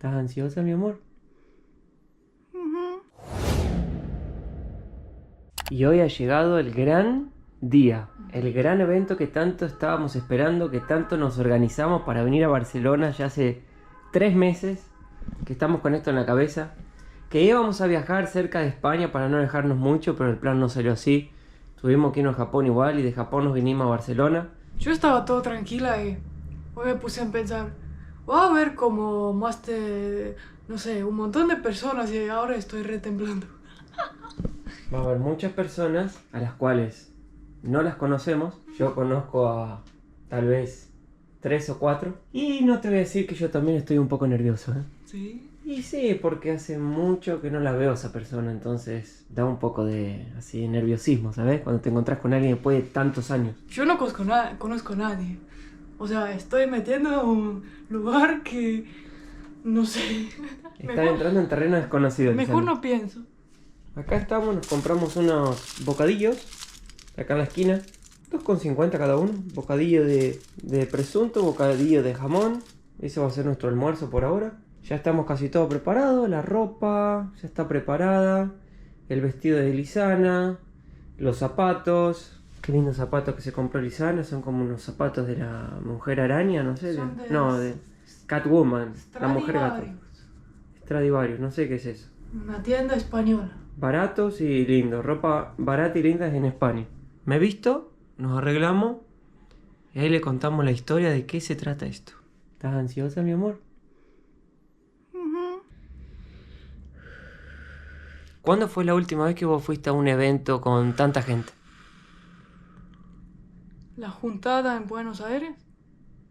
¿Estás ansiosa, mi amor? Y hoy ha llegado el gran día, el gran evento que tanto estábamos esperando, que tanto nos organizamos para venir a Barcelona ya hace 3 meses, que estamos con esto en la cabeza, que íbamos a viajar cerca de España para no alejarnos mucho, pero el plan no salió así. Tuvimos que irnos a Japón igual y de Japón nos vinimos a Barcelona. Yo estaba todo tranquila y hoy me puse a pensar, va a haber como más de, no sé, un montón de personas y ahora estoy retemblando. Va a haber muchas personas a las cuales no las conocemos. Yo conozco a tal vez 3 o 4. Y no te voy a decir que yo también estoy un poco nervioso, ¿eh? ¿Sí? Y sí, porque hace mucho que no la veo a esa persona, entonces da un poco de así nerviosismo, ¿sabes? Cuando te encontrás con alguien después de tantos años. Yo no conozco a nadie. O sea, estoy metiendo a un lugar que, no sé. Estás entrando en terreno desconocido. Mejor Lisandro. no pienso. Acá estamos, nos compramos unos bocadillos, acá en la esquina, 2,50 cada uno, bocadillo de presunto, bocadillo de jamón, ese va a ser nuestro almuerzo por ahora. Ya estamos casi todo preparado, la ropa ya está preparada, el vestido de Lisana, los zapatos, qué lindos zapatos que se compró Lisana, son como unos zapatos de la mujer araña, no sé, de Catwoman, la mujer gato. Stradivarius, no sé qué es eso. Una tienda española. Baratos y lindos, ropa barata y linda en España. Me he visto, nos arreglamos y ahí le contamos la historia de qué se trata esto. ¿Estás ansiosa, mi amor? ¿Cuándo fue la última vez que vos fuiste a un evento con tanta gente? La juntada en Buenos Aires,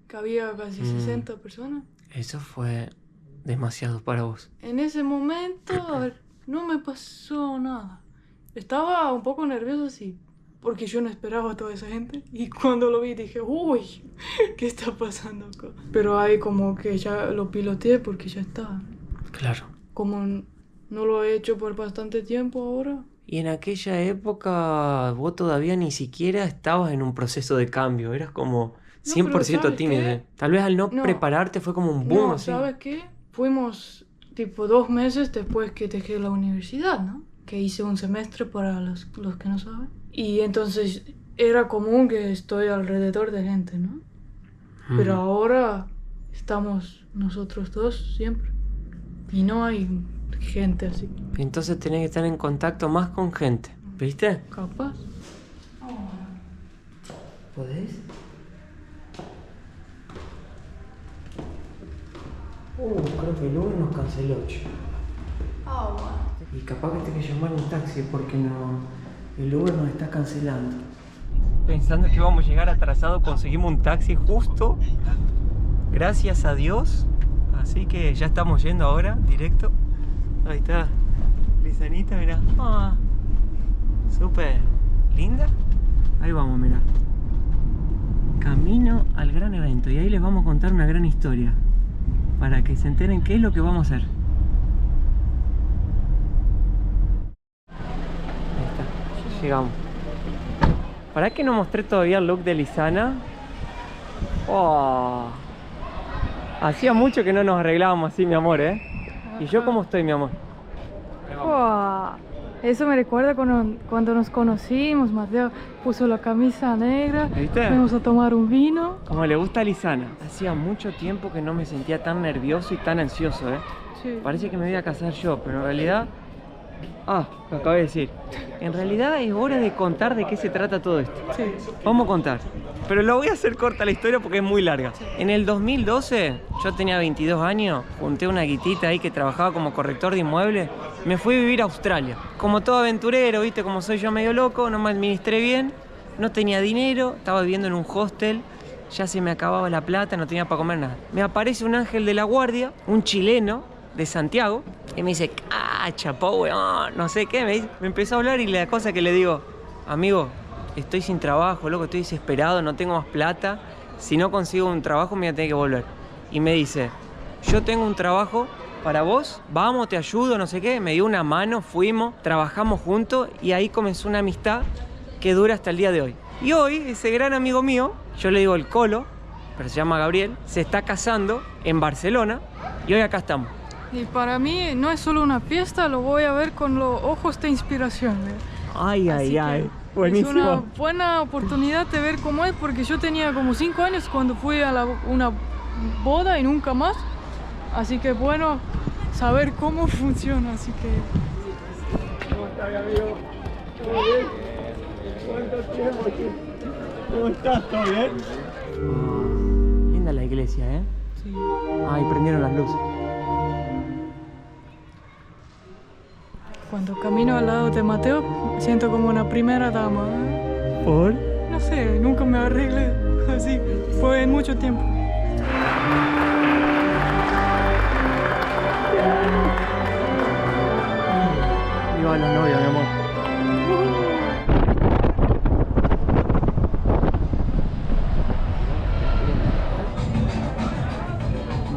que había casi 60 personas. Eso fue demasiado para vos. En ese momento, a ver, no me pasó nada. Estaba un poco nervioso, sí, porque yo no esperaba a toda esa gente. Y cuando lo vi dije, uy, ¿qué está pasando acá? Pero ahí como que ya lo piloteé porque ya está. Claro. Como no lo he hecho por bastante tiempo ahora. Y en aquella época vos todavía ni siquiera estabas en un proceso de cambio, eras como 100% ¿sabes tímido. qué? Tal vez al no No. prepararte fue como un boom No, así. ¿sabes qué? Fuimos tipo 2 meses después que dejé la universidad, ¿no? Que hice un semestre para los que no saben. Y entonces era común que estoy alrededor de gente, ¿no? Pero ahora estamos nosotros dos siempre. Y no hay gente así. Entonces tenés que estar en contacto más con gente, ¿viste? Capaz. ¿Podés? Creo que el Uber nos canceló. Y capaz que tengo que llamar un taxi porque no, el Uber nos está cancelando. Pensando que íbamos a llegar atrasados, conseguimos un taxi justo. Gracias a Dios. Así que ya estamos yendo ahora, directo. Ahí está. Lisanita, mirá. Ah, súper linda. Ahí vamos, mirá. Camino al gran evento. Y ahí les vamos a contar una gran historia. Para que se enteren qué es lo que vamos a hacer. Ahí está, ya llegamos. ¿Para qué no mostré todavía el look de Lisana? Oh, hacía mucho que no nos arreglábamos así, mi amor, ¿eh? ¿Y yo cómo estoy, mi amor? Wow. Eso me recuerda cuando nos conocimos. Mateo puso la camisa negra. ¿Viste? Fuimos a tomar un vino. Como le gusta a Lisana. Hacía mucho tiempo que no me sentía tan nervioso y tan ansioso, ¿eh? Sí. Parece que me voy a casar yo, pero en realidad... Ah, lo acabé de decir. En realidad es hora de contar de qué se trata todo esto. Sí. Vamos a contar. Pero lo voy a hacer corta la historia porque es muy larga. En el 2012, yo tenía 22 años, junté una guitita ahí que trabajaba como corrector de inmuebles. Me fui a vivir a Australia. Como todo aventurero, viste, como soy yo medio loco, no me administré bien, no tenía dinero, estaba viviendo en un hostel, ya se me acababa la plata, no tenía para comer nada. Me aparece un ángel de la guardia, un chileno de Santiago, y me dice, chapó, weón, no sé qué, me empezó a hablar y la cosa que le digo, amigo, estoy sin trabajo, loco, estoy desesperado, no tengo más plata, si no consigo un trabajo me voy a tener que volver. Y me dice, yo tengo un trabajo para vos, vamos, te ayudo, no sé qué, me dio una mano, fuimos, trabajamos juntos y ahí comenzó una amistad que dura hasta el día de hoy. Y hoy, ese gran amigo mío, yo le digo el Colo, pero se llama Gabriel, se está casando en Barcelona y hoy acá estamos. Y para mí no es solo una fiesta, lo voy a ver con los ojos de inspiración. Ay, Así ay, que buenísimo. es una buena oportunidad de ver cómo es, porque yo tenía como 5 años cuando fui a una boda y nunca más. Así que bueno, saber cómo funciona, así que... ¿Cómo estás, amigo? ¿Todo bien? ¿Cuánto tiempo? ¿Cómo estás? ¿Todo bien? Linda la iglesia, ¿eh? Sí. Ay, prendieron las luces. Cuando camino al lado de Mateo, me siento como una primera dama. ¿Por? No sé, nunca me arreglé así. Fue en mucho tiempo. Viva los novios, mi amor.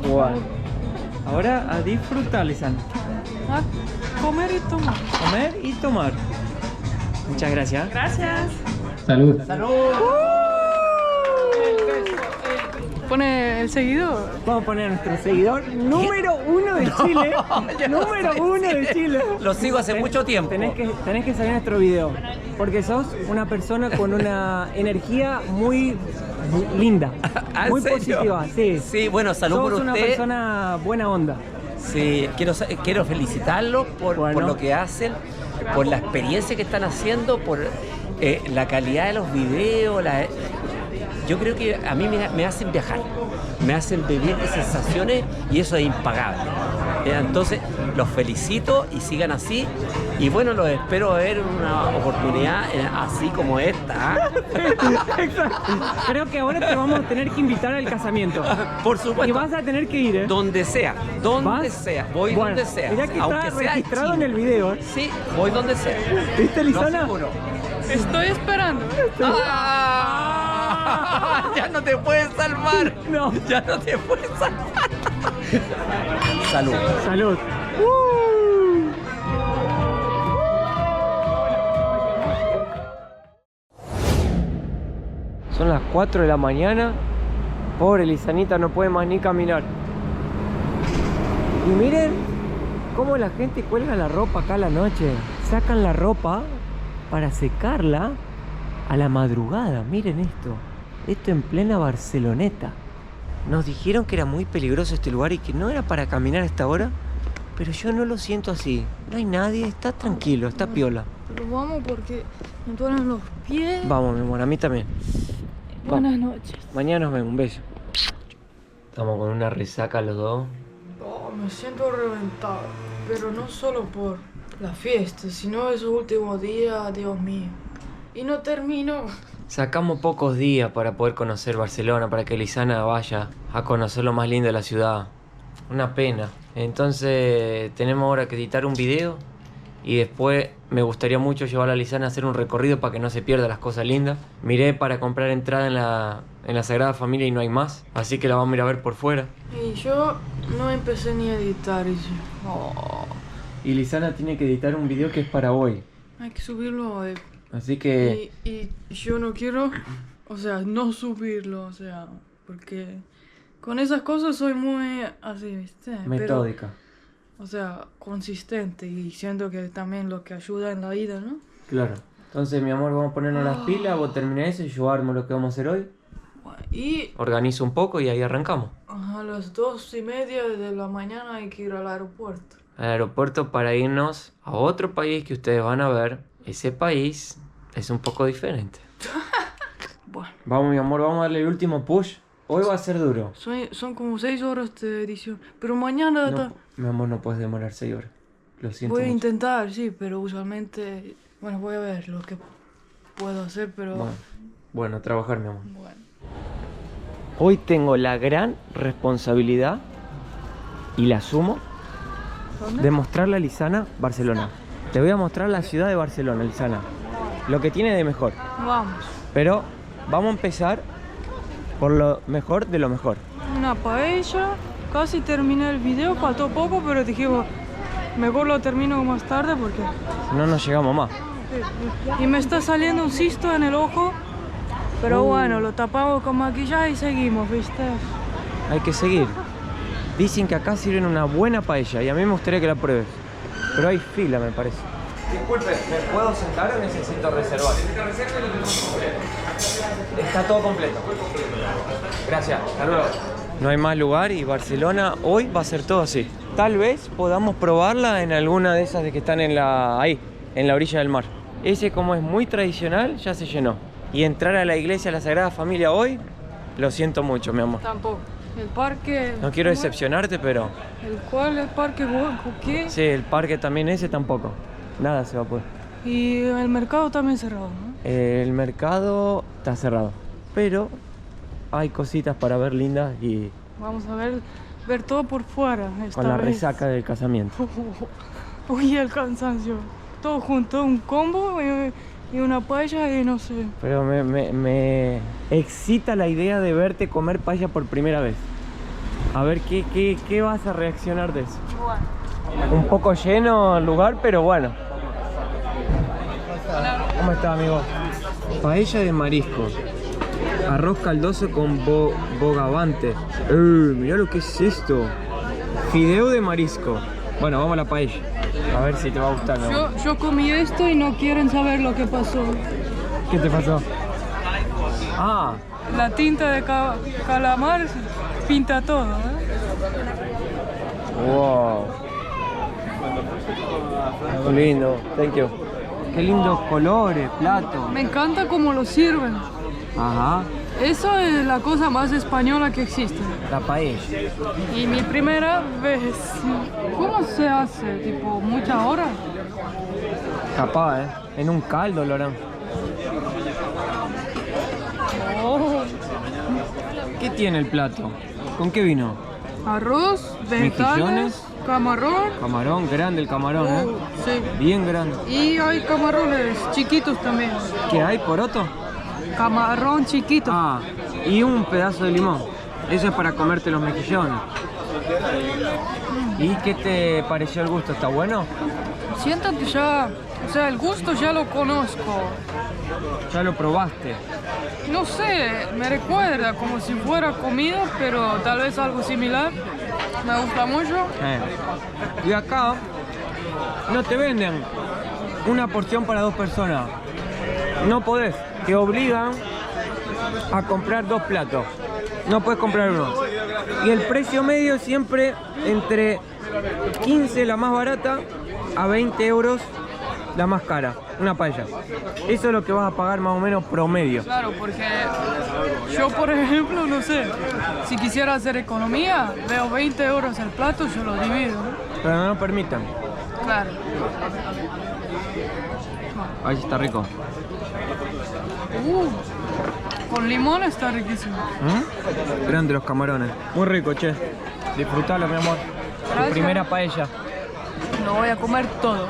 Bueno. Ahora a disfrutar, Lisana. A comer y tomar. Comer y tomar. Muchas gracias. Gracias. Salud. ¡Salud! Pone el seguidor. Vamos a poner a nuestro seguidor número 1 de Chile. Número 1 de Chile. Lo sigo hace mucho tiempo. Tenés que salir a nuestro video. Porque sos una persona con una energía muy linda. Muy ¿En serio? positiva. Sí. Sí, bueno, salud por Sos usted. una persona buena onda. Sí, quiero felicitarlos por lo que hacen, por la experiencia que están haciendo, por la calidad de los videos. Yo creo que a mí me hacen viajar, me hacen vivir sensaciones y eso es impagable. Entonces, los felicito y sigan así. Y bueno, los espero ver una oportunidad así como esta. Exacto. Creo que ahora te vamos a tener que invitar al casamiento. Por supuesto. Y vas a tener que ir, ¿eh? Donde sea, donde ¿Vas? sea, voy Bueno, donde sea. mirá que aunque está sea registrado China. en el video, ¿eh? Sí, voy donde sea. ¿Viste, Lo Lisana? aseguro. Estoy esperando. ¡Ah! Ya no te puedes salvar. No. Ya no te puedes salvar. Salud. Salud. Son las 4 de la mañana. Pobre Lisanita, no puede más ni caminar. Y miren cómo la gente cuelga la ropa acá a la noche. Sacan la ropa para secarla a la madrugada. Miren esto. Esto en plena Barceloneta. Nos dijeron que era muy peligroso este lugar y que no era para caminar a esta hora. Pero yo no lo siento así. No hay nadie, está tranquilo, está piola. Pero vamos porque me duelen los pies. Vamos, mi amor, a mí también. Buenas noches. Mañana nos vemos, un beso. Estamos con una resaca los dos. Oh, me siento reventado. Pero no solo por la fiesta, sino esos últimos días, Dios mío. Y no termino. Sacamos pocos días para poder conocer Barcelona, para que Lisana vaya a conocer lo más lindo de la ciudad. Una pena. Entonces tenemos ahora que editar un video y después me gustaría mucho llevar a Lisana a hacer un recorrido para que no se pierda las cosas lindas. Miré para comprar entrada en la Sagrada Familia y no hay más, así que la vamos a ir a ver por fuera. Y yo no empecé ni a editar eso. Oh, Y Lisana tiene que editar un video que es para hoy. hay que subirlo hoy. Así que... Y yo no quiero, o sea, no subirlo, o sea, porque con esas cosas soy muy así, ¿viste? metódica. Pero, o sea, consistente y siento que también lo que ayuda en la vida, ¿no? Claro. Entonces, mi amor, vamos a ponernos las pilas, vos terminás eso y yo armo lo que vamos a hacer hoy. Y Organizo un poco y ahí arrancamos. a las 2:30 de la mañana hay que ir al aeropuerto. Al aeropuerto para irnos a otro país que ustedes van a ver. Ese país es un poco diferente. Bueno, Vamos, mi amor, vamos a darle el último push. Hoy va a ser duro. son como 6 horas de edición, pero mañana No, mi amor, no puedes demorar 6 horas. Lo siento voy a mucho. intentar, sí, pero usualmente, bueno, voy a ver lo que puedo hacer, pero Bueno, a trabajar, mi amor. bueno. Hoy tengo la gran responsabilidad, y la asumo, ¿Dónde? de mostrarle a Lisana Barcelona. Te voy a mostrar la ciudad de Barcelona, Lisana. Lo que tiene de mejor. Vamos. Pero vamos a empezar por lo mejor de lo mejor. Una paella, casi terminé el video, faltó poco, pero dijimos, mejor lo termino más tarde porque... Si no, nos llegamos más. Y me está saliendo un cisto en el ojo, pero bueno, lo tapamos con maquillaje y seguimos, ¿viste? Hay que seguir. Dicen que acá sirven una buena paella y a mí me gustaría que la pruebes. Pero hay fila, me parece. Disculpe, ¿me puedo sentar o necesito reservar? Está todo completo. Gracias, hasta luego. No hay más lugar y Barcelona hoy va a ser todo así. Tal vez podamos probarla en alguna de esas de que están ahí, en la orilla del mar. Ese, como es muy tradicional, ya se llenó. Y entrar a la iglesia de la Sagrada Familia hoy, lo siento mucho, mi amor. Tampoco. El parque... No quiero decepcionarte, pero... ¿El cuál? ¿El parque qué? Sí, el parque también ese tampoco. Nada se va a poder. Y el mercado también cerrado, ¿no? El mercado está cerrado, pero hay cositas para ver lindas y... Vamos a ver todo por fuera esta con la vez. resaca del casamiento. Uy, el cansancio. Todo junto, un combo y una paella y no sé. Pero me excita la idea de verte comer paella por primera vez. A ver qué vas a reaccionar de eso. Bueno. Un poco lleno el lugar, pero bueno. ¿Cómo está, amigo? Paella de marisco. Arroz caldoso con bogavante. Mirá lo que es esto. Fideo de marisco. Bueno, vamos a la paella. A ver si te va a gustar, ¿no? Yo comí esto y no quieren saber lo que pasó. ¿Qué te pasó? Ah, La tinta de calamar pinta todo, ¿eh? wow. Muy lindo, thank you. Qué lindos colores, platos. Me encanta cómo lo sirven. Ajá, Eso es la cosa más española que existe. la paella. Y mi primera vez, ¿cómo se hace? Tipo, muchas horas. Capaz, en un caldo lo harán. Oh. ¿Qué tiene el plato? ¿Con qué vino? Arroz, vegetales, Mejillones. camarón. Camarón, grande el camarón, Sí. Bien grande. Y hay camarones chiquitos también. ¿Qué hay, poroto? Camarón chiquito. Ah, y un pedazo de limón. Eso es para comerte los mejillones. ¿Y qué te pareció el gusto? ¿Está bueno? Siento que ya, o sea, el gusto ya lo conozco. ¿Ya lo probaste? No sé, me recuerda como si fuera comida, pero tal vez algo similar. Me gusta mucho. Y acá no te venden una porción para 2 personas. No podés. Te obligan a comprar 2 platos. No puedes comprar uno. Y el precio medio siempre entre 15 la más barata a 20 euros la más cara. Una paella. Eso es lo que vas a pagar más o menos promedio. Claro, porque yo, por ejemplo, no sé, si quisiera hacer economía, veo 20 euros el plato, yo lo divido, ¿no? Pero no nos permitan. Claro. Ahí está rico. Con limón está riquísimo. Grande los camarones. Muy rico, che. Disfrutalo, mi amor. Tu Gracias. primera paella. Lo voy a comer todo.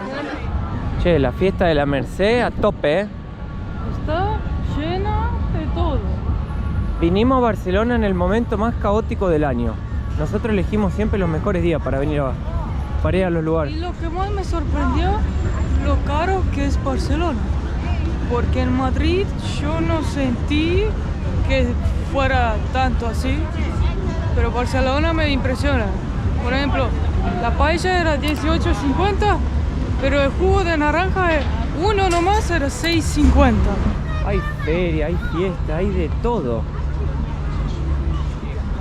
Che, la fiesta de la Merced a tope, Está llena de todo. Vinimos a Barcelona en el momento más caótico del año. Nosotros elegimos siempre los mejores días para venir para ir a los lugares. Y lo que más me sorprendió, lo caro que es Barcelona. Porque en Madrid yo no sentí que fuera tanto así. Pero Barcelona me impresiona. Por ejemplo, la paella era 18,50, pero el jugo de naranja, uno nomás, era 6,50. Hay feria, hay fiesta, hay de todo.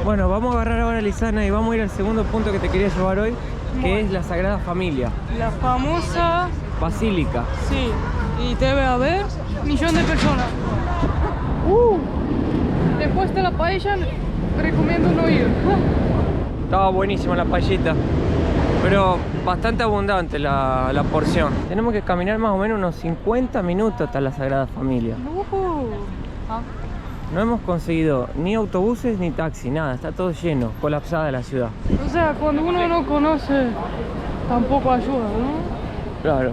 Bueno, vamos a agarrar ahora a Lisana y vamos a ir al segundo punto que te quería llevar hoy, que es la Sagrada Familia. La famosa, Basílica. sí, y debe haber 1.000.000 de personas. Después de la paella, recomiendo no ir. Estaba buenísima la paellita, pero bastante abundante la porción. Tenemos que caminar más o menos unos 50 minutos hasta la Sagrada Familia. No hemos conseguido ni autobuses ni taxi, nada, está todo lleno, colapsada la ciudad. O sea, cuando uno no conoce, tampoco ayuda, ¿no? Claro.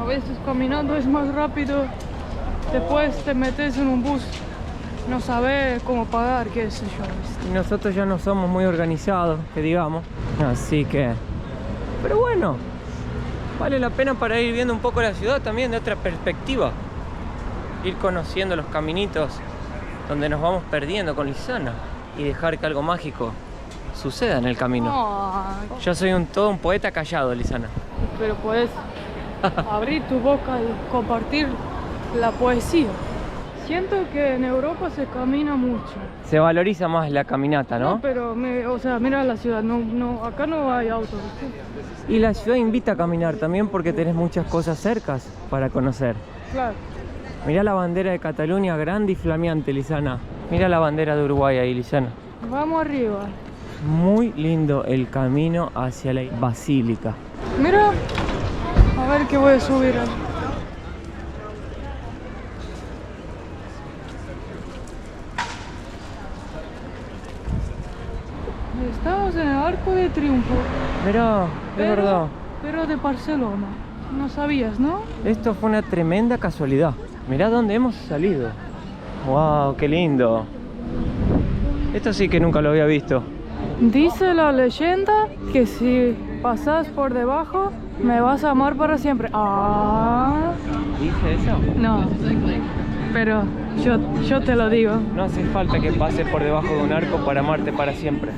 A veces caminando es más rápido, después te metes en un bus, no sabes cómo pagar, qué sé yo. Y nosotros ya no somos muy organizados, que digamos, así que... Pero bueno, vale la pena para ir viendo un poco la ciudad también de otra perspectiva. Ir conociendo los caminitos donde nos vamos perdiendo con Lisana y dejar que algo mágico suceda en el camino. No, Yo soy todo un poeta callado, Lisana. pero puedes abrir tu boca y compartir la poesía. Siento que en Europa se camina mucho. Se valoriza más la caminata, ¿no? Pero, o sea, mira la ciudad, acá no hay autos. ¿Sí? Y la ciudad invita a caminar también porque tenés muchas cosas cercas para conocer. Claro. Mirá la bandera de Cataluña, grande y flameante, Lisana. Mirá la bandera de Uruguay ahí, Lisana. Vamos arriba. Muy lindo el camino hacia la basílica. Mira, a ver qué voy a subir ahí. Estamos en el Arco de Triunfo. Mirá, es verdad. Pero de Barcelona. No sabías, ¿no? Esto fue una tremenda casualidad. Mirá dónde hemos salido. ¡Wow! ¡Qué lindo! Esto sí que nunca lo había visto. Dice la leyenda que si pasas por debajo, me vas a amar para siempre. Ah. ¿Dice eso? No. Pero yo te lo digo. No hace falta que pases por debajo de un arco para amarte para siempre.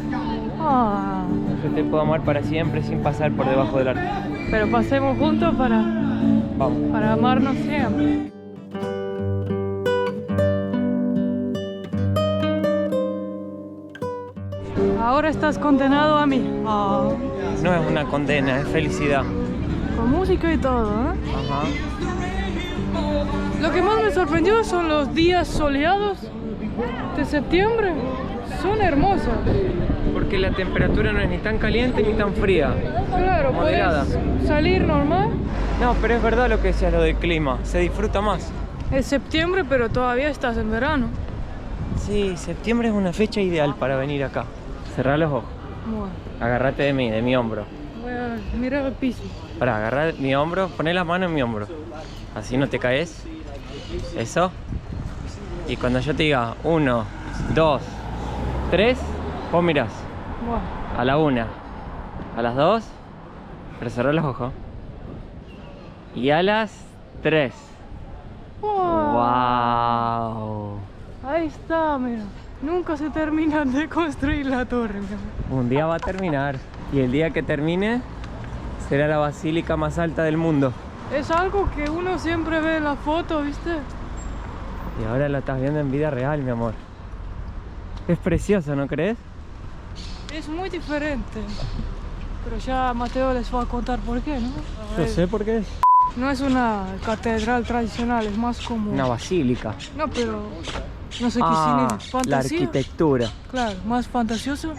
Ah. Yo te puedo amar para siempre sin pasar por debajo del arco. Pero pasemos juntos Vamos. para amarnos siempre. Ahora estás condenado a mí. Ah. No es una condena, es felicidad. Con música y todo, ¿eh? Ajá. Lo que más me sorprendió son los días soleados de septiembre. Son hermosos. Porque la temperatura no es ni tan caliente ni tan fría. Claro, Moderada. puedes salir normal. No, pero es verdad lo que decías, lo del clima. Se disfruta más. Es septiembre, pero todavía estás en verano. Sí, septiembre es una fecha ideal para venir acá. Cerrá los ojos. Bueno, Agárrate de mí, de mi hombro. voy a mirar el piso. Pará, agarrá mi hombro, poné la mano en mi hombro. Así no te caes. Eso. Y cuando yo te diga 1, 2, 3, vos mirás. Bueno, A la 1, a las 2, pero cerrá los ojos. Y a las 3. ¡Wow! Ahí está, mira. Nunca se termina de construir la torre, mi amor. Un día va a terminar. Y el día que termine será la basílica más alta del mundo. Es algo que uno siempre ve en la foto, ¿viste? Y ahora lo estás viendo en vida real, mi amor. Es precioso, ¿no crees? Es muy diferente. Pero ya Mateo les va a contar por qué, ¿no? A Yo ver, sé por qué es. No es una catedral tradicional, es más como... Una basílica. No, pero... No sé qué Ah, cine. ¿Fantasía? la arquitectura. Claro, más fantasioso.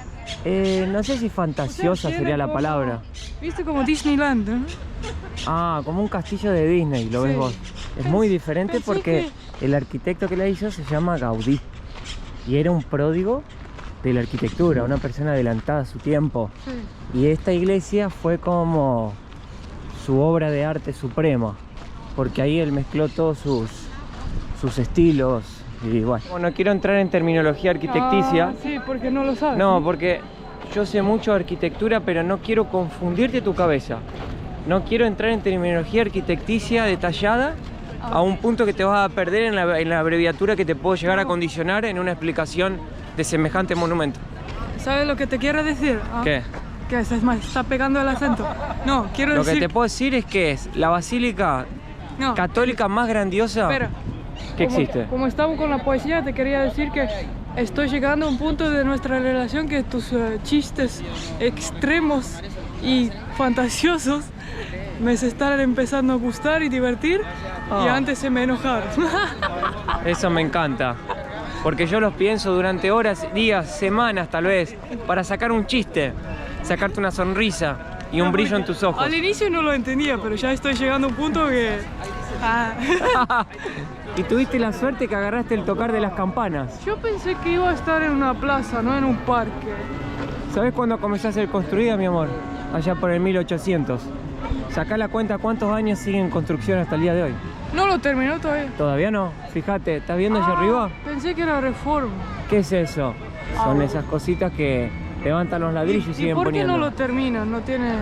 No sé si fantasiosa O sea, tiene sería la como- palabra. ¿Viste? Como Disneyland, ¿no? Ah, como un castillo de Disney, lo ves Sí. vos. Es muy diferente Pensé porque el arquitecto que la hizo se llama Gaudí. Y era un pródigo de la arquitectura, una persona adelantada a su tiempo. Sí. Y esta iglesia fue como su obra de arte suprema. Porque ahí él mezcló todos sus estilos. Y bueno, no quiero entrar en terminología arquitecticia. Ah, sí, porque no lo sabes. No, porque yo sé mucho de arquitectura, pero no quiero confundirte tu cabeza. No quiero entrar en terminología arquitecticia detallada a un punto que te vas a perder en la abreviatura que te puedo llegar a condicionar en una explicación de semejante monumento. ¿Sabes lo que te quiero decir? ¿Ah? ¿Qué? Que se me está pegando el acento. No, quiero Lo que decir... te puedo decir es que es la basílica No, católica más grandiosa espera. que Como- existe. Como estamos con la poesía, te quería decir que estoy llegando a un punto de nuestra relación que tus chistes extremos y fantasiosos me se están empezando a gustar y divertir y Ah. antes se me enojaron. Eso me encanta. Porque yo los pienso durante horas, días, semanas tal vez, para sacar un chiste, sacarte una sonrisa y un brillo en tus ojos. Al inicio no lo entendía, pero ya estoy llegando a un punto que... Ah. Y tuviste la suerte que agarraste el tocar de las campanas. Yo pensé que iba a estar en una plaza, no en un parque. ¿Sabés cuándo comenzó a ser construida, mi amor? Allá por el 1800. Sacá la cuenta cuántos años sigue en construcción hasta el día de hoy. No lo terminó todavía. Todavía no. Fíjate, ¿estás viendo allá arriba? Pensé que era reforma. ¿Qué es eso? Son esas cositas que levantan los ladrillos y ¿Y siguen por qué poniendo. no lo terminan? ¿No tienen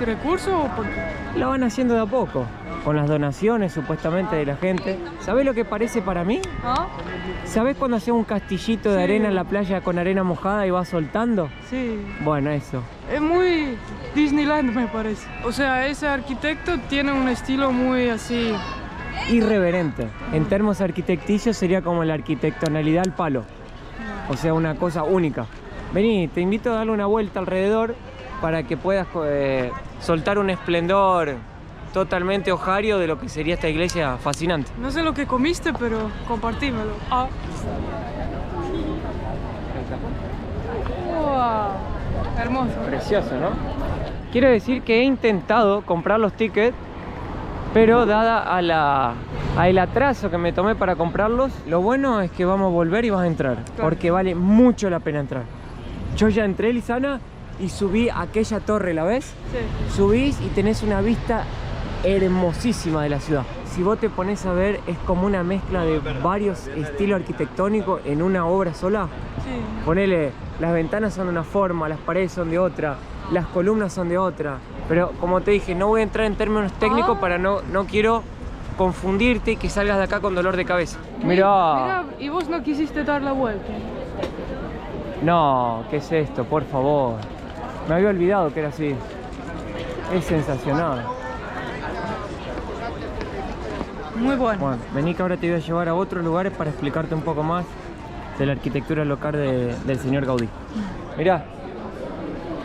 recursos o por qué? Lo van haciendo de a poco. con las donaciones supuestamente de la gente. ¿Sabés lo que parece para mí? ¿Ah? ¿Sabés cuando haces un castillito de arena en la playa con arena mojada y vas soltando? Sí. Bueno, eso. Es muy Disneyland, me parece. O sea, ese arquitecto tiene un estilo muy así. Irreverente. En términos arquitecticios sería como la arquitectonalidad al palo. O sea, una cosa única. Vení, te invito a darle una vuelta alrededor para que puedas soltar un esplendor totalmente ojario de lo que sería esta iglesia fascinante. No sé lo que comiste, pero compartímelo. Ah. Wow. Hermoso. Precioso, ¿no? Quiero decir que he intentado comprar los tickets, pero dada al atraso que me tomé para comprarlos, lo bueno es que vamos a volver y vas a entrar, porque vale mucho la pena entrar. Yo ya entré, Lizana, y subí a aquella torre, ¿la ves? Sí. Subís y tenés una vista hermosísima de la ciudad. Si vos te pones a ver, es como una mezcla de varios estilos arquitectónicos en una obra sola. Sí. Ponele, las ventanas son de una forma, las paredes son de otra, las columnas son de otra. Pero como te dije, no voy a entrar en términos técnicos para no quiero confundirte y que salgas de acá con dolor de cabeza. Mirá. Mira, y vos no quisiste dar la vuelta. No, ¿qué es esto? Por favor. Me había olvidado que era así. Es sensacional. Muy bueno. Bueno, vení que ahora te voy a llevar a otros lugares para explicarte un poco más de la arquitectura local del señor Gaudí. Mirá,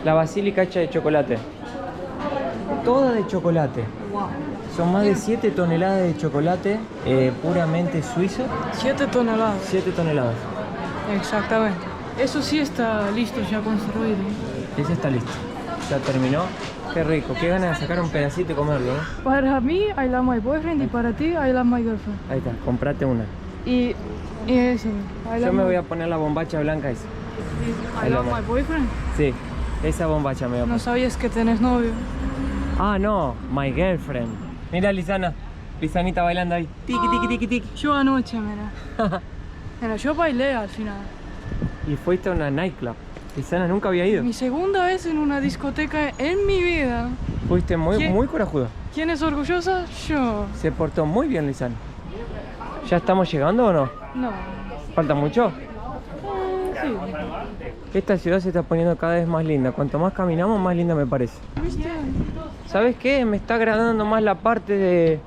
la basílica hecha de chocolate. Toda de chocolate. Wow. Son más de 7 toneladas de chocolate puramente suizo. 7 toneladas. 7 toneladas. Exactamente. Eso sí está listo, ya construido. Ese está listo. Ya terminó. Qué rico. Qué ganas de sacar un pedacito y comerlo, ¿no? Para mí, I love my boyfriend, y para ti, I love my girlfriend. Ahí está, comprate una. Y eso. Yo me voy a poner la bombacha blanca esa. I love my boyfriend. Sí, esa bombacha me voy a No poner. sabías que tenés novio. Ah, no, my girlfriend. Mira, Lizana. Lizanita bailando ahí. Tiki, tiki, tiki, tiki. Yo anoche, mira. Mira, yo bailé al final. Y fuiste a una nightclub. Lizana nunca había ido. Mi segunda vez en una discoteca en mi vida. Fuiste muy ¿Quién? corajuda. ¿Quién es orgullosa? Yo. Se portó muy bien, Lizana. ¿Ya estamos llegando o no? No. ¿Falta mucho? Sí. Esta ciudad se está poniendo cada vez más linda. Cuanto más caminamos, más linda me parece. ¿Viste? ¿Sabes qué? Me está agradando más la parte de...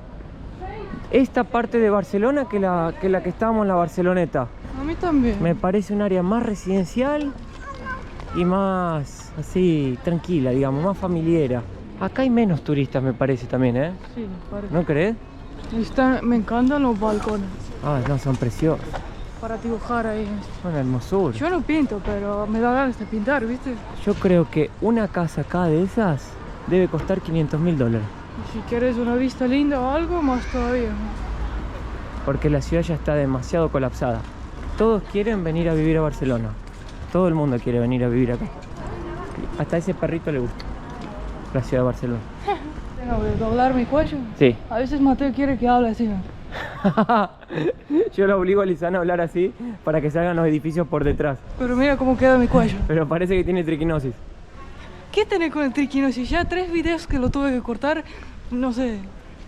esta parte de Barcelona que la que estábamos en la Barceloneta. A mí también. Me parece un área más residencial y más así, tranquila, digamos, más familiera. Acá hay menos turistas, me parece también, ¿eh? Sí, parece. ¿No crees? Me encantan los balcones. Ah, no, son preciosos. Para dibujar ahí. Una hermosura. Yo no pinto, pero me da ganas de pintar, ¿viste? Yo creo que una casa acá de esas debe costar $500.000. Y si quieres una vista linda o algo, más todavía. Porque la ciudad ya está demasiado colapsada. Todos quieren venir a vivir a Barcelona. Todo el mundo quiere venir a vivir acá. Hasta a ese perrito le gusta la ciudad de Barcelona. Tengo que doblar mi cuello. Sí. A veces Mateo quiere que hable así, ¿no? Yo lo obligo a Lizana a hablar así para que salgan los edificios por detrás. Pero mira cómo queda mi cuello. Pero parece que tiene triquinosis. ¿Qué tenés con el triquinosis? Ya 3 videos que lo tuve que cortar, no sé.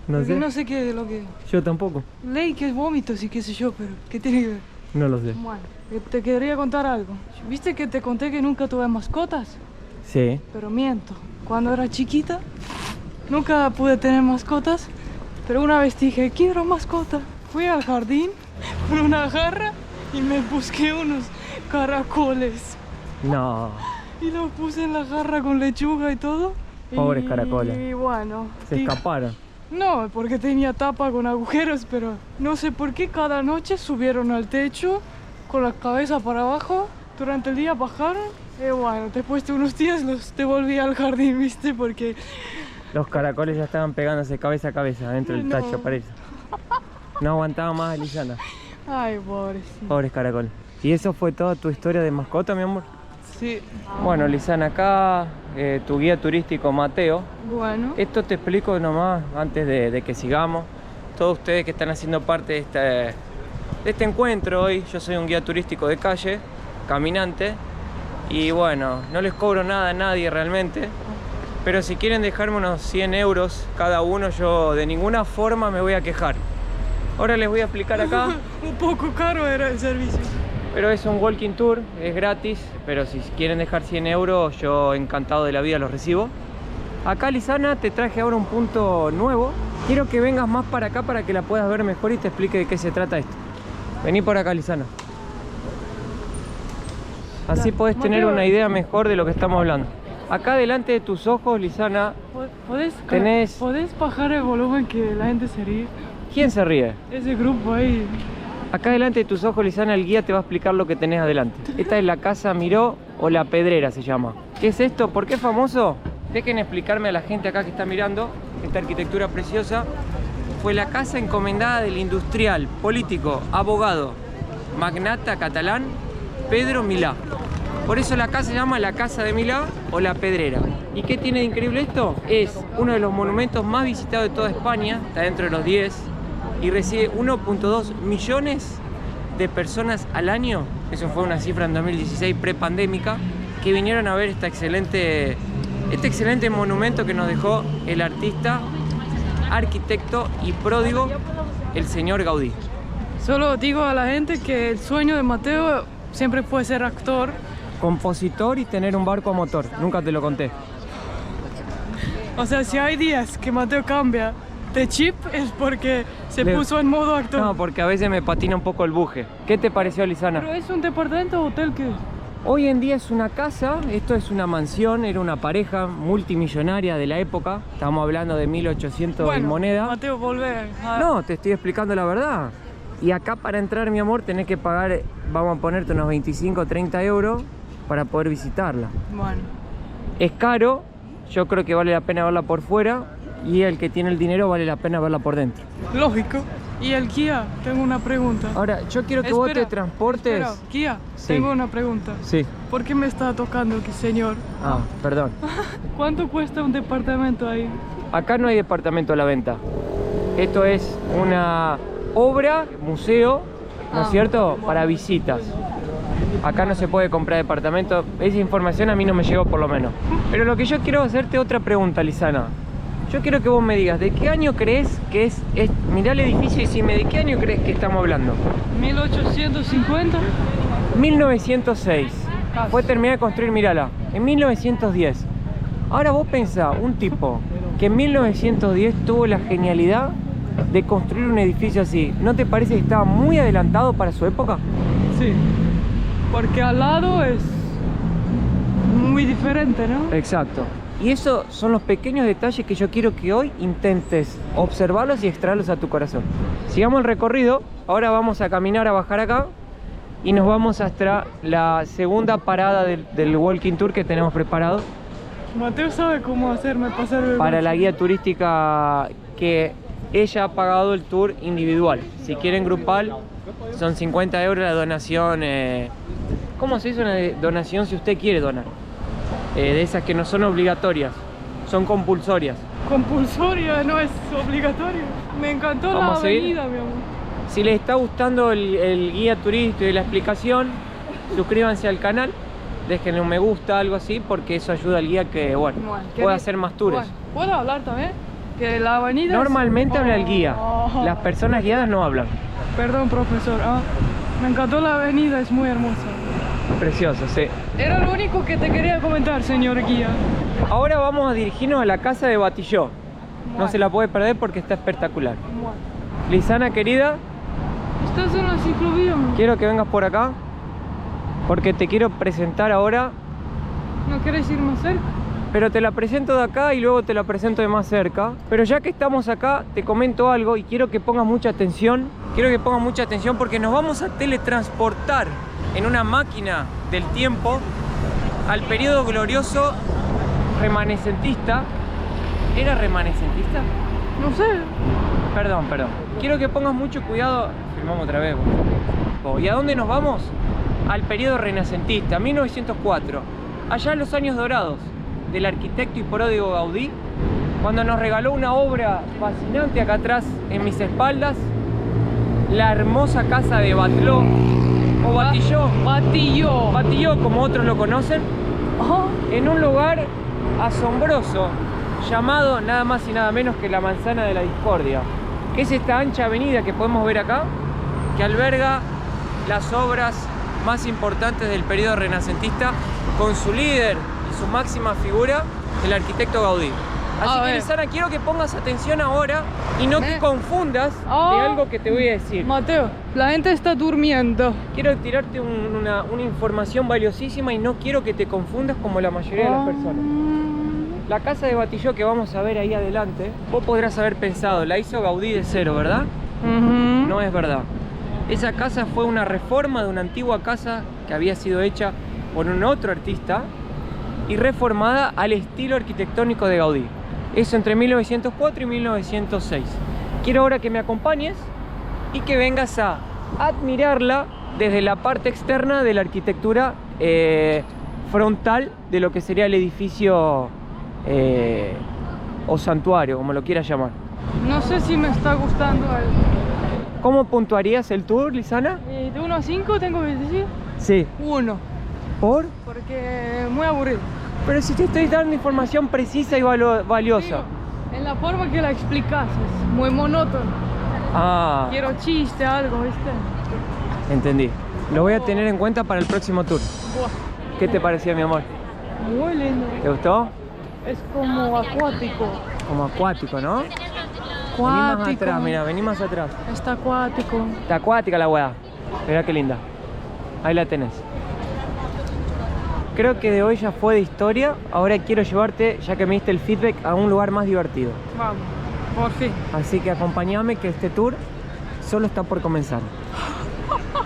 No Porque sé. no sé qué es lo que... Yo tampoco. Leí que es vómitos y qué sé yo, pero ¿qué tiene que ver? No lo sé. Bueno, te quería contar algo. ¿Viste que te conté que nunca tuve mascotas? Sí. Pero miento. Cuando era chiquita, nunca pude tener mascotas. Pero una vez dije, quiero mascota. Fui al jardín con una jarra y me busqué unos caracoles. No. Y los puse en la jarra con lechuga y todo. Pobres caracoles. Y bueno. Se escaparon. No, porque tenía tapa con agujeros, pero no sé por qué cada noche subieron al techo con la cabeza para abajo. Durante el día bajaron. Y bueno, después de unos días los devolví al jardín, ¿viste? Porque... Los caracoles ya estaban pegándose cabeza a cabeza dentro del No. tacho, parece. No aguantaba más, Lizana. Ay, pobrecito. Pobres caracoles. ¿Y eso fue toda tu historia de mascota, mi amor? Sí. Bueno, Lizana, acá tu guía turístico Mateo. Bueno. Esto te explico nomás antes de que sigamos. Todos ustedes que están haciendo parte de este encuentro hoy, yo soy un guía turístico de calle, caminante. Y bueno, no les cobro nada a nadie realmente. pero si quieren dejarme unos 100 euros cada uno, yo de ninguna forma me voy a quejar. Ahora les voy a explicar acá. Un poco caro era el servicio. Pero es un walking tour, es gratis, pero si quieren dejar 100 euros, yo encantado de la vida los recibo. Acá, Lisana, te traje ahora un punto nuevo. Quiero que vengas más para acá para que la puedas ver mejor y te explique de qué se trata esto. Vení por acá, Lisana. Así podés tener una idea mejor de lo que estamos hablando. Acá delante de tus ojos, Lisana, ¿Podés bajar el volumen que la gente se ríe? ¿Quién se ríe? Ese grupo ahí. Acá delante de tus ojos, Lisana, el guía te va a explicar lo que tenés adelante. Esta es la Casa Miró o La Pedrera se llama. ¿Qué es esto? ¿Por qué es famoso? Dejen explicarme a la gente acá que está mirando esta arquitectura preciosa. Fue la casa encomendada del industrial, político, abogado, magnata catalán Pedro Milá. Por eso la casa se llama la Casa de Milá o La Pedrera. ¿Y qué tiene de increíble esto? Es uno de los monumentos más visitados de toda España, está dentro de los 10, y recibe 1.2 millones de personas al año. Eso fue una cifra en 2016 prepandémica, que vinieron a ver este excelente monumento que nos dejó el artista, arquitecto y pródigo, el señor Gaudí. Solo digo a la gente que el sueño de Mateo siempre fue ser actor, compositor y tener un barco a motor. Nunca te lo conté. O sea, si hay días que Mateo cambia de chip es porque se puso en modo actor. No, porque a veces me patina un poco el buje. ¿Qué te pareció, Lisana? ¿Pero es un departamento o hotel qué? Hoy en día es una casa, esto es una mansión, era una pareja multimillonaria de la época. Estamos hablando de 1800 y moneda. Mateo, volver. No, te estoy explicando la verdad. Y acá para entrar, mi amor, tenés que pagar, vamos a ponerte unos 25 o 30 euros para poder visitarla. Bueno. Es caro, yo creo que vale la pena verla por fuera, y el que tiene el dinero vale la pena verla por dentro. Lógico. Y el guía, tengo una pregunta. Ahora, yo quiero que vos te transportes. Espera, guía, Sí. tengo una pregunta. Sí. ¿Por qué me está tocando, señor? Ah, perdón. ¿Cuánto cuesta un departamento ahí? Acá no hay departamento a la venta. Esto es una obra, museo, ¿no es cierto? Para visitas. Acá no se puede comprar departamento. Esa información a mí no me llegó, por lo menos. Pero lo que yo quiero hacerte otra pregunta, Lisana. Yo quiero que vos me digas, ¿de qué año crees que es? Mirá el edificio y decime, ¿de qué año crees que estamos hablando? 1850. 1906. Fue terminada de construir, mírala, en 1910. Ahora vos pensá, un tipo que en 1910 tuvo la genialidad de construir un edificio así, ¿no te parece que estaba muy adelantado para su época? Sí, porque al lado es muy diferente, ¿no? Exacto. Y esos son los pequeños detalles que yo quiero que hoy intentes observarlos y extraerlos a tu corazón. Sigamos el recorrido. Ahora vamos a caminar, a bajar acá y nos vamos hasta la segunda parada del walking tour que tenemos preparado. Mateo sabe cómo hacerme pasar el Para la guía turística, que ella ha pagado el tour individual. Si quieren grupal, son 50 euros la donación. ¿Cómo se dice una donación si usted quiere donar? De esas que no son obligatorias, son compulsorias. Compulsoria, no es obligatorio. Me encantó la avenida, mi amor. Si les está gustando el guía turístico y la explicación, suscríbanse al canal, déjenle un me gusta, algo así, porque eso ayuda al guía que, bueno, pueda hacer más tours. Bueno, ¿puedo hablar también? Que la avenida Normalmente habla el guía, las personas guiadas no hablan. Perdón, profesor. Me encantó la avenida, es muy hermosa. Precioso, sí. Era lo único que te quería comentar, señor guía. Ahora vamos a dirigirnos a la casa de Batilló. No se la puede perder porque está espectacular. Lisana, querida, ¿estás en la ciclovía? quiero que vengas por acá porque te quiero presentar ahora. ¿No querés ir más cerca? Pero te la presento de acá y luego te la presento de más cerca. Pero ya que estamos acá, te comento algo y quiero que pongas mucha atención. Quiero que pongas mucha atención porque nos vamos a teletransportar en una máquina del tiempo al periodo glorioso remanescentista. ¿Era remanescentista? No sé. Perdón. Quiero que pongas mucho cuidado. Filmamos otra vez. ¿Y a dónde nos vamos? Al periodo renacentista, 1904. Allá en los años dorados del arquitecto y pródigo Gaudí, cuando nos regaló una obra fascinante acá atrás en mis espaldas, la hermosa casa de Batlló o Batilló. Batilló. Batilló, como otros lo conocen, en un lugar asombroso llamado nada más y nada menos que la Manzana de la Discordia, que es esta ancha avenida que podemos ver acá, que alberga las obras más importantes del periodo renacentista, con su líder y su máxima figura, el arquitecto Gaudí. Así que, Lizana, quiero que pongas atención ahora y no te confundas de algo que te voy a decir. Mateo, la gente está durmiendo. Quiero tirarte una información valiosísima y no quiero que te confundas como la mayoría de las personas. La casa de Batilló que vamos a ver ahí adelante, vos podrás haber pensado, la hizo Gaudí de cero, ¿verdad? No es verdad. Esa casa fue una reforma de una antigua casa que había sido hecha por un otro artista y reformada al estilo arquitectónico de Gaudí. Eso entre 1904 y 1906. Quiero ahora que me acompañes y que vengas a admirarla desde la parte externa de la arquitectura frontal de lo que sería el edificio o santuario, como lo quieras llamar. No sé si me está gustando algo. ¿Cómo puntuarías el tour, Lizana? De 1 a 5 tengo que decir. Sí. 1. ¿Por? Porque es muy aburrido. Pero si te estoy dando información precisa y valiosa. Digo, en la forma que la explicas es muy monótono. Ah. Quiero chiste, algo, ¿viste? Entendí. Lo voy a tener en cuenta para el próximo tour. Buah. ¿Qué te pareció, mi amor? Muy lindo. ¿Te gustó? Es como acuático. Como acuático, ¿no? Vení más atrás, mira, vení más atrás. Está acuático. Está acuática la weá. Mirá qué linda. Ahí la tenés. Creo que de hoy ya fue de historia. Ahora quiero llevarte, ya que me diste el feedback, a un lugar más divertido. Vamos, por fin. Así que acompáñame, que este tour solo está por comenzar.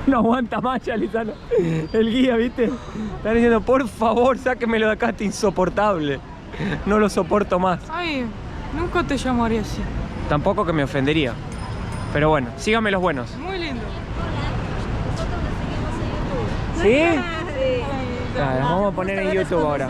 No aguanta más ya, Lizana. El guía, ¿viste? Están diciendo, por favor, sáquemelo de acá, está insoportable. No lo soporto más. Ay, nunca te llamaría así. Tampoco que me ofendería. Pero bueno, síganme los buenos. Muy lindo. ¿Sí? Claro, las vamos a poner en YouTube ahora.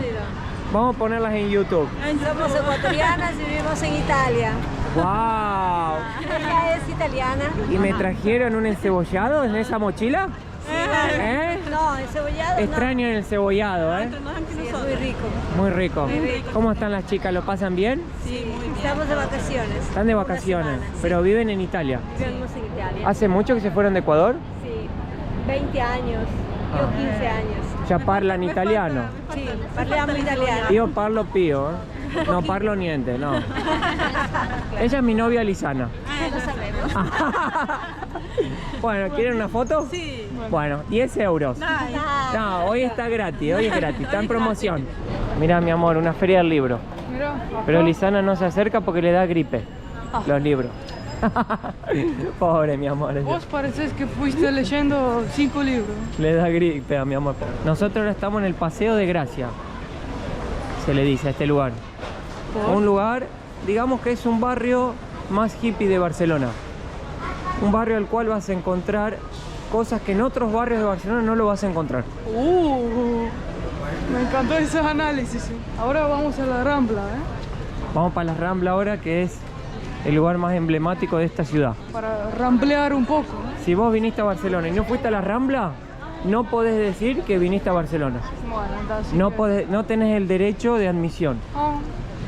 Vamos a ponerlas en YouTube. Somos ecuatorianas y vivimos en Italia. ¡Wow! Ella es italiana. ¿Y me trajeron un encebollado en esa mochila? ¿Eh? No, encebollado Extraño el cebollado, ¿eh? Sí, es muy rico. Muy rico. ¿Cómo están las chicas? ¿Lo pasan bien? Sí, muy bien. Estamos de vacaciones. Están de vacaciones, Una semana, pero viven en Italia. Vivimos en Italia. ¿Hace mucho que se fueron de Ecuador? Sí, 20 años. Yo 15 años. Ya parlan italiano. Sí, parliamo italiano. Io parlo pio, no parlo niente, no. Ella es mi novia Lizana. Lo sabemos. Bueno, ¿quieren una foto? Sí. Bueno, 10 euros. No, hoy está gratis, hoy es gratis, está en promoción. Mira, mi amor, una feria del libro. Mira, acá. Pero Lizana no se acerca porque le da gripe, los libros. Pobre, mi amor. Vos pareces que fuiste leyendo 5 libros. Le da gripe a mi amor. Nosotros ahora estamos en el Paseo de Gracia, se le dice a este lugar. ¿Por? Un lugar, digamos que es un barrio más hippie de Barcelona. Un barrio al cual vas a encontrar cosas que en otros barrios de Barcelona no lo vas a encontrar. Me encantó ese análisis. Ahora vamos a la Rambla, Vamos para la Rambla ahora, que es el lugar más emblemático de esta ciudad. para ramblear un poco. Si vos viniste a Barcelona y no fuiste a la Rambla, no podés decir que viniste a Barcelona. Bueno, entonces... No tenés el derecho de admisión. Ah,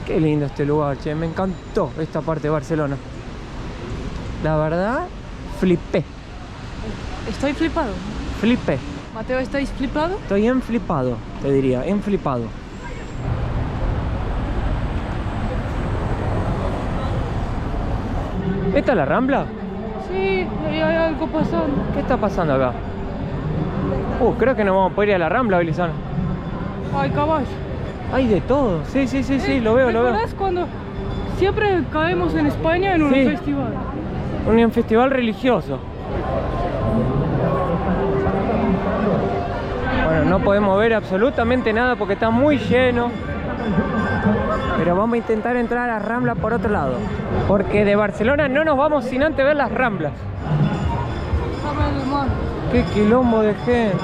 Qué lindo este lugar, che. Me encantó esta parte de Barcelona. La verdad, flipé. estoy flipado. Flipé. Mateo, ¿estáis flipado? Estoy enflipado, te diría, enflipado. ¿Esta es la Rambla? Sí, ahí hay algo pasando. ¿Qué está pasando acá? Creo que no vamos a poder ir a la Rambla, Lizana. Hay caballo. Hay de todo. Sí, lo veo, lo veo. ¿Recordás cuando siempre caemos en España en un Sí. festival? Un festival religioso. Bueno, no podemos ver absolutamente nada porque está muy lleno. Pero vamos a intentar entrar a la Rambla por otro lado. Porque de Barcelona no nos vamos sin antes ver las Ramblas. Dame la mano. ¡Qué quilombo de gente!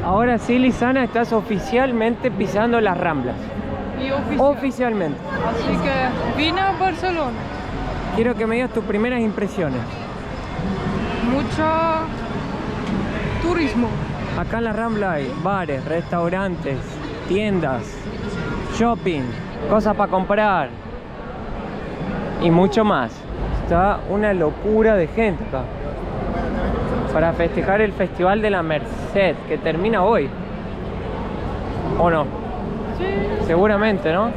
Ahora sí, Lizana, estás oficialmente pisando las Ramblas. Y oficial. Oficialmente. Así que vine a Barcelona. Quiero que me digas tus primeras impresiones. Mucha turismo. Acá en la Rambla hay bares, restaurantes, tiendas, shopping, cosas para comprar y mucho más. Está una locura de gente acá para festejar el Festival de la Merced, que termina hoy. ¿O no? Sí. Seguramente, ¿no?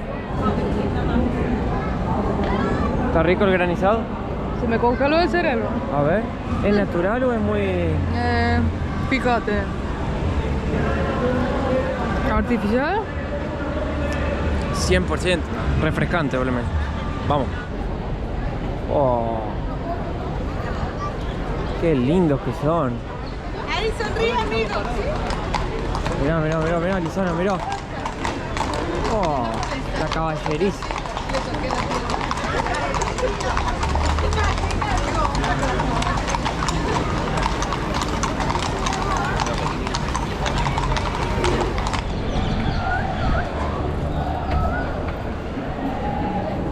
¿Está rico el granizado? Se me congeló el cerebro. A ver, ¿es natural o es muy...? Fíjate. ¿Artificial? 100% refrescante, obviamente. Vamos. Oh, qué lindos que son. Ahí sonríe, amigo. Mirá, mirá, mirá, mirá, Lisana, mirá. Oh, la caballeriza.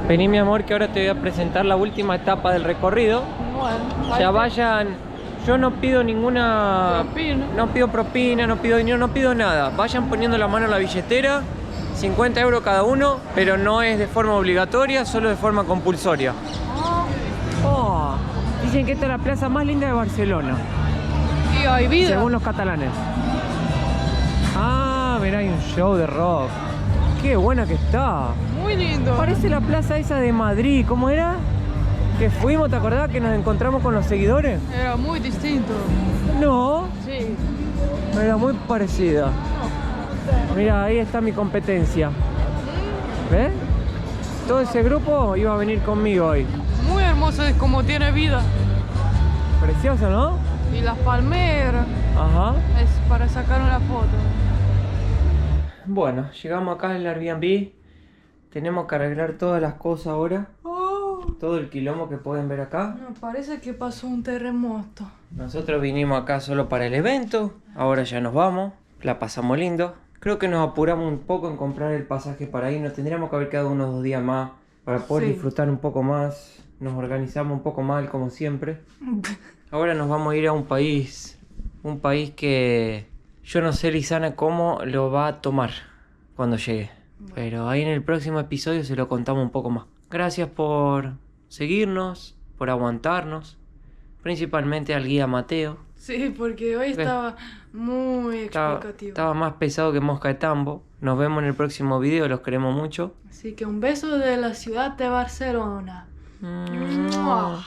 Vení, mi amor, que ahora te voy a presentar la última etapa del recorrido. Bueno, Ya vayan. Yo no pido ninguna... Propina. No pido propina, no pido dinero, no pido nada. Vayan poniendo la mano en la billetera. 50 euros cada uno, pero no es de forma obligatoria, solo de forma compulsoria. Oh, dicen que esta es la plaza más linda de Barcelona, Y hay vida. según los catalanes. Ah, mirá, hay un show de rock. Qué buena que está. Muy lindo. Parece la plaza esa de Madrid, ¿cómo era? Que fuimos, ¿te acordás que nos encontramos con los seguidores? Era muy distinto. No, Sí. era muy parecida. Mira, ahí está mi competencia. ¿Ves? Todo ese grupo iba a venir conmigo hoy. Muy hermoso, es como tiene vida. Precioso, ¿no? Y las palmeras. Ajá. Es para sacar una foto. Bueno, llegamos acá al Airbnb. Tenemos que arreglar todas las cosas ahora. Todo el quilombo que pueden ver acá. Me parece que pasó un terremoto. Nosotros vinimos acá solo para el evento. Ahora ya nos vamos. La pasamos lindo. Creo que nos apuramos un poco en comprar el pasaje para ir. Nos tendríamos que haber quedado unos 2 días más para poder Sí. disfrutar un poco más. Nos organizamos un poco mal, como siempre. Ahora nos vamos a ir a un país que yo no sé, Lisana, cómo lo va a tomar cuando llegue. Pero ahí en el próximo episodio se lo contamos un poco más. Gracias por seguirnos, por aguantarnos. Principalmente al guía Mateo. Sí, porque hoy estaba muy explicativo. Estaba más pesado que mosca de tambo. Nos vemos en el próximo video, los queremos mucho. Así que un beso de la ciudad de Barcelona. Mua.